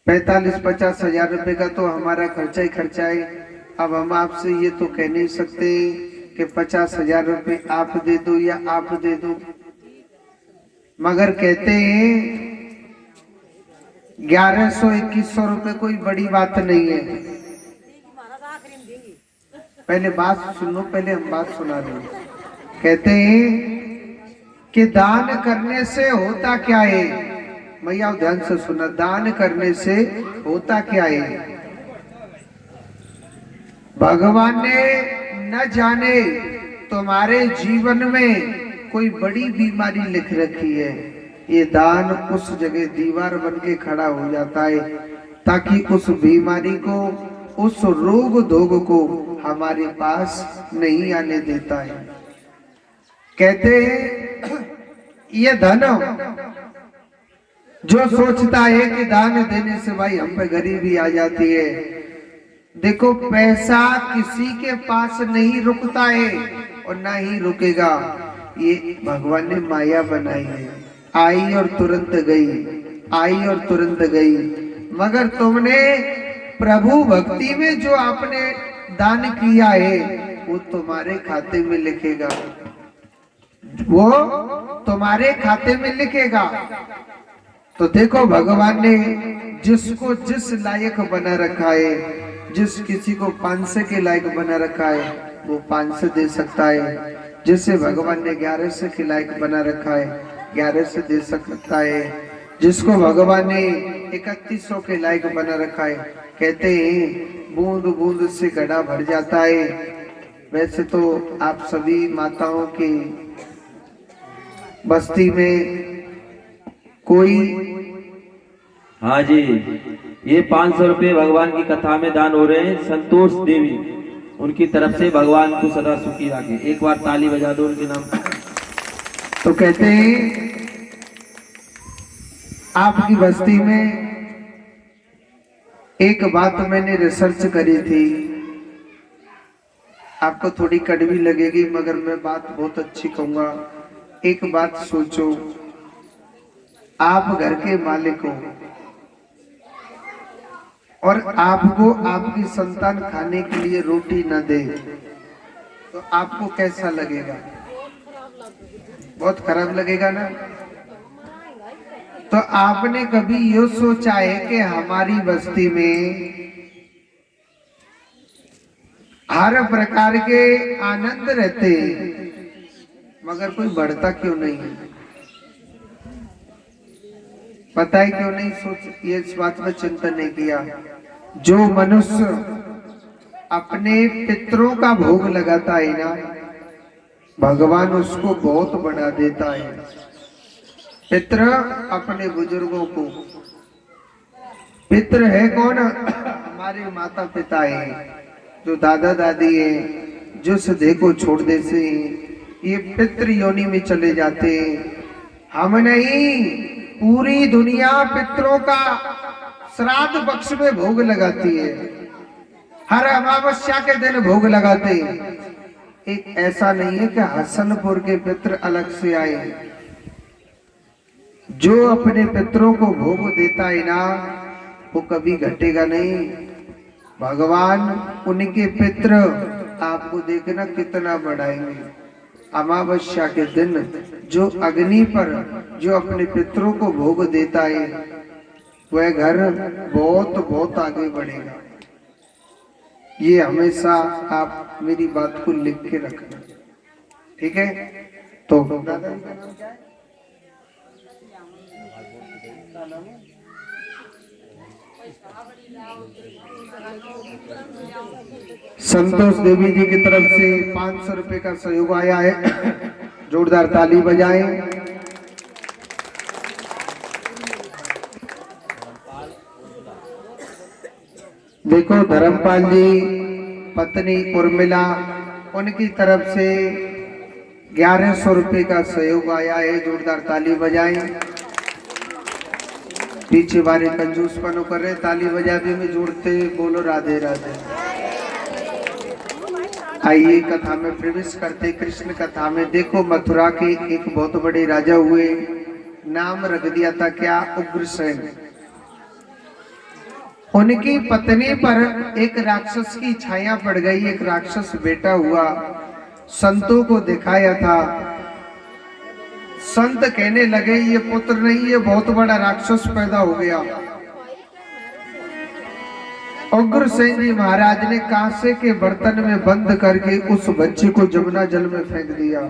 A: 45-50 हजार रुपए का तो हमारा खर्चा ही खर्चा है। अब हम आपसे ये तो कह नहीं सकते कि 50 हजार रुपए आप दे दो या आप दे दो, मगर कहते हैं 1100-2100 रुपए कोई बड़ी बात नहीं है। पहले बात सुन लो, पहले हम बात सुना रहे हैं। कहते हैं कि दान करने से होता क्या है, भैया ध्यान से सुना, दान करने से होता क्या है? भगवान ने न जाने तुम्हारे जीवन में कोई बड़ी बीमारी लिख रखी है, ये दान उस जगह दीवार बन के खड़ा हो जाता है ताकि उस बीमारी को, उस रोग धोग को हमारे पास नहीं आने देता है। कहते हैं ये धन जो सोचता है कि दान देने से भाई हम पे गरीबी आ जाती है, देखो पैसा किसी के पास नहीं रुकता है और ना ही रुकेगा। ये भगवान ने माया बनाई है, आई और तुरंत गई, आई और तुरंत गई। मगर तुमने प्रभु भक्ति में जो आपने दान किया है वो तुम्हारे खाते में लिखेगा, वो तुम्हारे खाते में लिखेगा। तो देखो भगवान ने जिसको जिस लायक बना रखा है, जिस किसी को 500 के लायक बना रखा है वो 500 दे सकता है, जिसे भगवान ने 1100 के लायक बना रखा है 1100 दे सकता है, जिसको भगवान ने 3100 के लायक बना रखा है, कहते हैं बूंद बूंद से घड़ा भर जाता है। वैसे तो आप सभी माताओं की बस्ती में कोई,
D: हाँ जी, ये 500 रुपये भगवान की कथा में दान हो रहे हैं। संतोष देवी, उनकी तरफ से भगवान को सदा सुखी रखे। एक बार ताली बजा दो उनके नाम।
A: तो कहते हैं आपकी बस्ती में एक बात मैंने रिसर्च करी थी, आपको थोड़ी कड़वी लगेगी मगर मैं बात बहुत अच्छी कहूंगा। एक बात सोचो, आप घर के मालिक हो और आपको आपकी संतान खाने के लिए रोटी न दे तो आपको कैसा लगेगा? बहुत खराब लगेगा ना। तो आपने कभी ये सोचा है कि हमारी बस्ती में हर प्रकार के आनंद रहते हैं मगर कोई बढ़ता क्यों नहीं है? पता है क्यों नहीं? सोच ये इस बात में चिंतन नहीं किया। जो मनुष्य अपने पितरों का भोग लगाता है ना, भगवान उसको बहुत बढ़ा देता है। पितृ अपने बुजुर्गों को, पितृ है कौन? हमारे माता पिता है, जो दादा दादी है, जो सदे को छोड़ दे से ये पितृ योनि में चले जाते हैं। हम नहीं, पूरी दुनिया पितरों का श्राद्ध पक्ष में भोग लगाती है, हर अमावस्या के दिन भोग लगाते हैं। एक ऐसा नहीं है कि हसनपुर के पितर अलग से आए। जो अपने पितरों को भोग देता है ना वो कभी घटेगा नहीं। भगवान उनके पितर आपको देखना कितना बढ़ाएंगे। अमावस्या के दिन जो अग्नि पर जो अपने पितरों को भोग देता है वह घर बहुत बहुत आगे बढ़ेगा। ये हमेशा आप मेरी बात को लिख के रखना, ठीक है? तो दादाजी का नाम क्या है? संतोष देवी जी की तरफ से 500 रुपए का सहयोग आया है, जोरदार ताली बजाएं। देखो धर्मपाल जी पत्नी उर्मिला, उनकी तरफ से 1100 रुपए का सहयोग आया है, जोरदार ताली बजाएं। पीछे वाले कंजूसपन कर रहे, ताली बजा भी में जोड़ते बोलो राधे राधे। आइए कथा में प्रवेश करते, कृष्ण कथा में। देखो मथुरा के एक बहुत बड़े राजा हुए, नाम रख दिया था क्या? उग्रसेन। उनकी पत्नी पर एक राक्षस की छाया पड़ गई, एक राक्षस बेटा हुआ, संतों को दिखाया था। संत कहने लगे ये पुत्र नहीं, ये बहुत बड़ा राक्षस पैदा हो गया। उग्रसेन जी महाराज ने कांसे के बर्तन में बंद करके उस बच्चे को जमुना जल में फेंक दिया।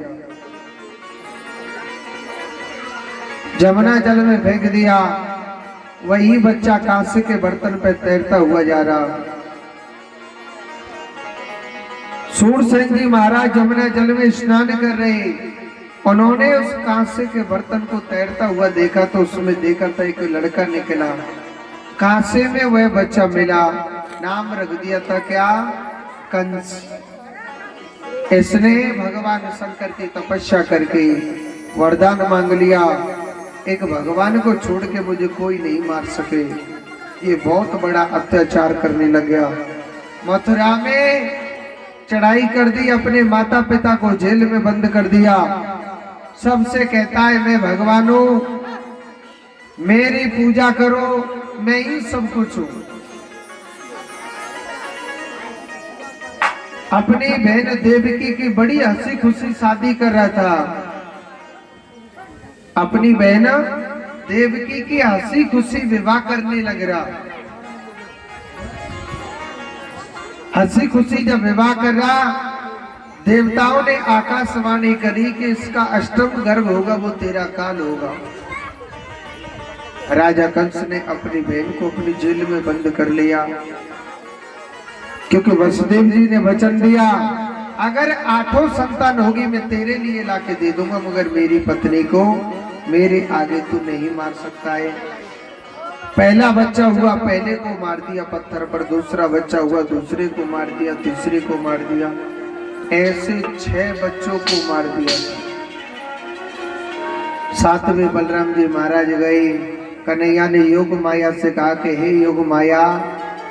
A: जमुना जल में फेंक दिया, वही बच्चा कांसे के बर्तन पे तैरता हुआ जा रहा। सूरसेन जी महाराज जमुना जल में स्नान कर रहे, उन्होंने उस कांसे के बर्तन को तैरता हुआ देखा तो उसमें देखा था एक लड़का निकला, कांसे में वह बच्चा मिला, नाम रख दिया था क्या? कंस। इसने भगवान शंकर की तपस्या करके वरदान मांग लिया एक भगवान को छोड़ के मुझे कोई नहीं मार सके। ये बहुत बड़ा अत्याचार करने लग गया। मथुरा में चढ़ाई कर दी, अपने माता पिता को जेल में बंद कर दिया। सबसे कहता है मैं भगवान हूं, मेरी पूजा करो, मैं ही सब कुछ हूं। अपनी बहन देवकी की बड़ी हंसी खुशी शादी कर रहा था। अपनी बहन देवकी की हंसी खुशी विवाह करने लग रहा। हंसी खुशी जब विवाह कर रहा, देवताओं ने आकाशवाणी करी कि इसका अष्टम गर्भ होगा, वो तेरा काल होगा। राजा कंस ने अपनी बहन को अपनी जेल में बंद कर लिया, क्योंकि वसुदेव जी ने वचन दिया अगर 8 संतान होगी मैं तेरे लिए लाके दे दूंगा, मगर मेरी पत्नी को मेरे आगे तू नहीं मार सकता है। पहला बच्चा हुआ, पहले को मार दिया पत्थर पर। दूसरा बच्चा हुआ, दूसरे को मार दिया, तीसरे को मार दिया। ऐसे 6 बच्चों को मार दिया। 7वें बलराम जी महाराज गए। कन्हैया ने योग माया से कहा कि हे योग माया,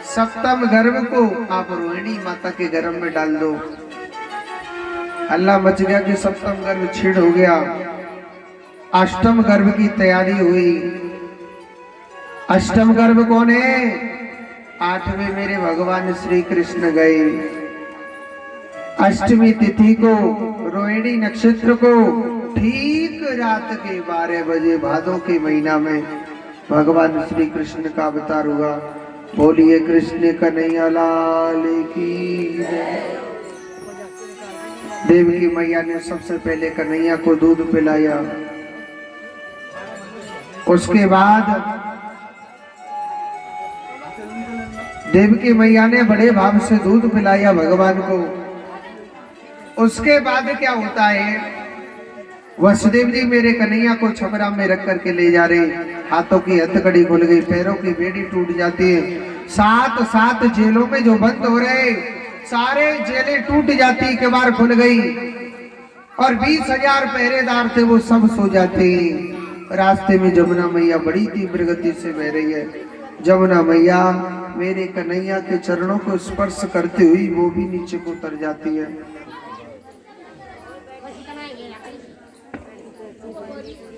A: सप्तम गर्भ को आप रोहिणी माता के गर्भ में डाल दो। हल्ला मच गया कि सप्तम गर्भ छीड़ हो गया। अष्टम गर्भ की तैयारी हुई। अष्टम गर्भ कौन है? 8वें मेरे भगवान श्री कृष्ण गए। अष्टमी तिथि को, रोहिणी नक्षत्र को, ठीक रात के 12 बजे भादों के महीना में भगवान श्री कृष्ण का अवतार हुआ। बोलिए कृष्ण कन्हैया लाल की जय। देवकी मैया ने सबसे पहले कन्हैया को दूध पिलाया। उसके बाद देवकी मैया ने बड़े भाव से दूध पिलाया भगवान को। उसके बाद क्या होता है, वसुदेव जी मेरे कन्हैया को छपरा में रख करके ले जा रहे। हाथों की हथकड़ी खुल गई, पैरों की बेड़ी टूट जाती है। 7 जेलों में जो बंद हो रहे, सारे जेलें टूट जाती, किवाड़ खुल गई, और 20,000 पहरेदार थे, वो सब सो जाते। रास्ते में जमुना मैया बड़ी तीव्र गति से बह रही है। जमुना मैया मेरे कन्हैया के चरणों को स्पर्श करती हुई वो भी नीचे को उतर जाती है।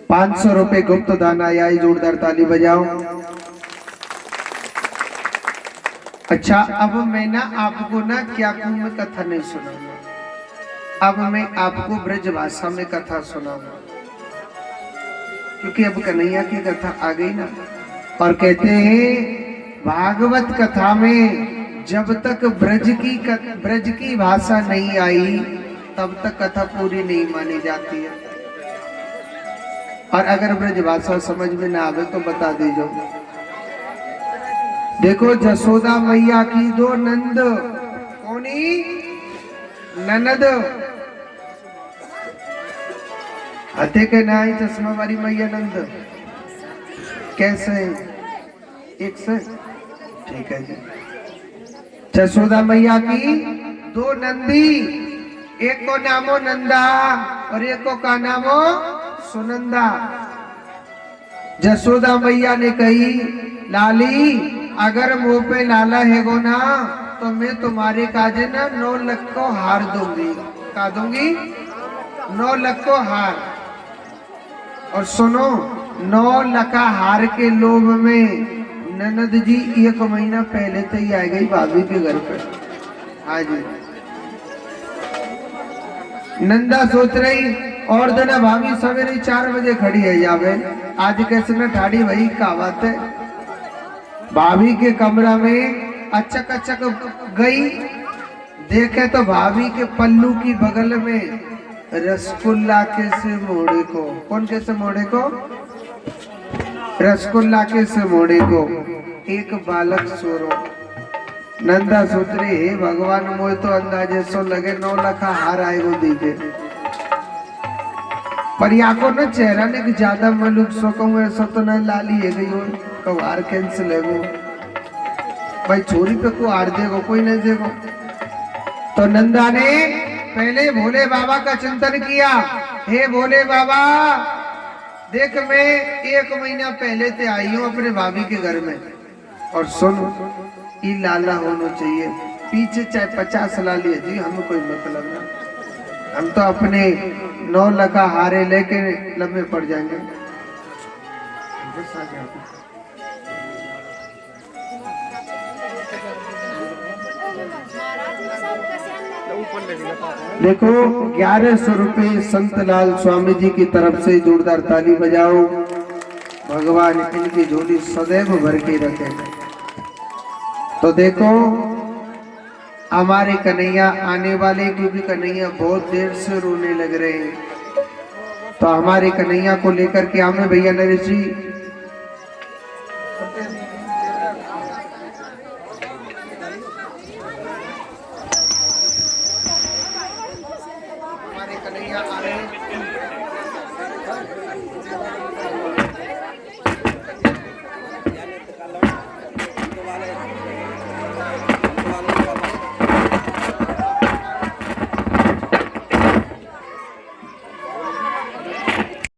A: 500 रुपए गुप्त दान आया। जोरदार ताली बजाओ। अच्छा, अब मैं ना आपको ना क्या कहूं, कथा नहीं सुनाऊंगा। अब मैं आपको ब्रज भाषा में कथा सुनाऊंगा, क्योंकि अब कन्हैया की कथा आ गई ना। और कहते हैं भागवत कथा में जब तक ब्रज की भाषा नहीं आई, तब तक कथा पूरी नहीं मानी जाती है। और अगर ब्रज भाषा समझ में ना आवे तो बता दीजो। देखो, जसोदा मैया की 2 नंद, कौनी ननद, हथे के नाई चश्मा वाली मैया नंद, कैसे? एक से ठीक है जी। जसोदा मैया की 2 नंदी, एक को नामो नंदा और एक को का नामो सुनंदा। जसोदा मैया ने कही, लाली अगर मुंह पे लाला है गो ना, तो मैं तुम्हारे काजे ना 9 लाख को हार दूंगी। का दूंगी? 9 लाख को हार। और सुनो, 9 लाख हार के लोभ में ननद जी 1 महीना पहले तो ही आ गई भाभी के घर पे। हाँ जी। नंदा सोच रही और दिन भाभी सवेरे 4 बजे खड़ी है जावे, आज कैसे न ठाड़ी वही कहावत है। भाभी के कमरा में अचक अचक गई, देखे तो भाभी के पल्लू की बगल में रसगुल्ला के से मोड़े को, कौन के से मोड़े को? रसगुल्ला के से मोड़े को एक बालक सोरो। नंदा सोच रही, हे भगवान, मोए तो अंदाजे सो लगे 9 लाख हार आएगो दीजिए। पर या को न चेहरा ने ज्यादा मलूक सो कहूँ ऐसा तो न लाली है गई हो, तो हार कैंसिल है वो। भाई छोरी पे को हार देगो, कोई नहीं देगो। तो नंदा ने पहले भोले बाबा का चिंतन किया, हे भोले बाबा, देख मैं 1 महीना पहले से आई हूँ अपने भाभी के घर में, और सुन ये लाला होना चाहिए, पीछे चाहे 50 लाली है जी, हमें कोई मतलब ना, हम तो अपने 9 लखा हारे लेके लंबे पड़ जाएंगे।
C: महाराज ये सब कैसे
A: देखो 1100 रुपये संतलाल स्वामी जी की तरफ से जोरदार ताली बजाओ। भगवान इनकी झोली सदैव भर के रखे। तो देखो हमारे कन्हैया आने वाले, क्योंकि कन्हैया बहुत देर से रोने लग रहे हैं, तो हमारे कन्हैया को लेकर के हमें भैया नरेश जी हमारे कन्हैया आ रहे हैं।